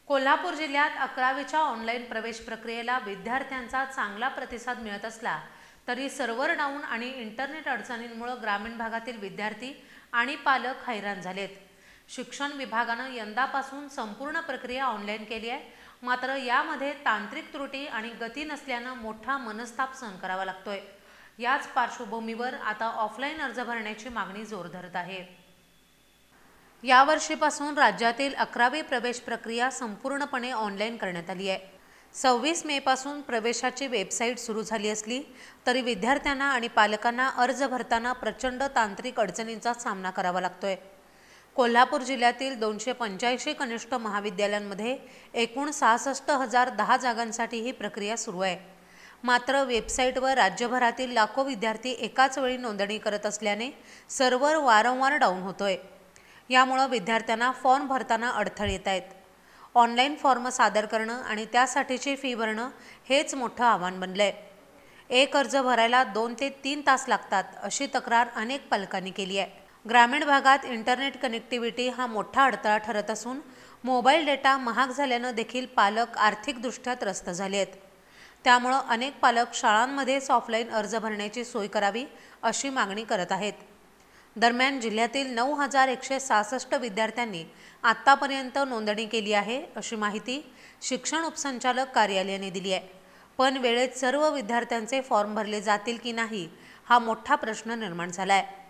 कोल्हापूर जिल्ह्यात 11वीच्या ऑनलाईन प्रवेश प्रक्रियेला विद्यार्थ्यांचा चांगला प्रतिसाद मिळत असला तरी सर्व्हर डाऊन आणि इंटरनेट अडचणींमुळे ग्रामीण भागातील विद्यार्थी आणि पालक हैराण झालेत। शिक्षण विभागानं यंदापासून संपूर्ण प्रक्रिया ऑनलाईन केली आहे, मात्र यामध्ये तांत्रिक त्रुटी आणि गती नसल्यानं मोठा मनस्ताप सहन करावा लागतोय। याच पार्श्वभूमीवर आता ऑफलाईन अर्ज भरण्याची मागणी जोर धरत आहे। यावर्षीपासून राज्यातील 11वी प्रवेश प्रक्रिया संपूर्णपणे ऑनलाईन करण्यात आली आहे। 26 मे पासून प्रवेशाची वेबसाईट सुरू झाली असली तरी विद्यार्थ्यांना आणि पालकांना अर्ज भरताना प्रचंड तांत्रिक अडचणींचा सामना करावा लागतोय। कोल्हापूर जिल्ह्यातील 285 कनिष्ठ महाविद्यालयांमध्ये एकूण 66,010 जागांसाठी ही प्रक्रिया सुरू आहे। मात्र वेबसाईटवर राज्यभरातील लाखो विद्यार्थी एकाच वेळी नोंदणी करत असल्याने सर्व्हर वारंवार डाऊन होतोय। यामुळे विद्यार्थ्यांना फॉर्म भरताना अडथळे येत आहेत। ऑनलाईन फॉर्म सादर करणं आणि त्यासाठीची फी भरणं हेच मोठं आव्हान बनलंय। एक अर्ज भरायला 2 ते 3 तास लागतात अशी तक्रार अनेक पालकांनी केली आहे। ग्रामीण भागात इंटरनेट कनेक्टिव्हिटी हा मोठा अडथळा ठरत असून मोबाईल डेटा महाग झाल्यानं देखील पालक आर्थिकदृष्ट्या त्रस्त झाले आहेत। त्यामुळे अनेक पालक शाळांमध्येच ऑफलाईन अर्ज भरण्याची सोय करावी अशी मागणी करत आहेत। दरम्यान जिल्ह्यातील 9,166 विद्यार्थ्यांनी आत्तापर्यंत नोंदणी केली आहे अशी माहिती शिक्षण उपसंचालक कार्यालयाने दिली आहे। पण वेळेत सर्व विद्यार्थ्यांचे फॉर्म भरले जातील की नाही हा मोठा प्रश्न निर्माण झाला आहे।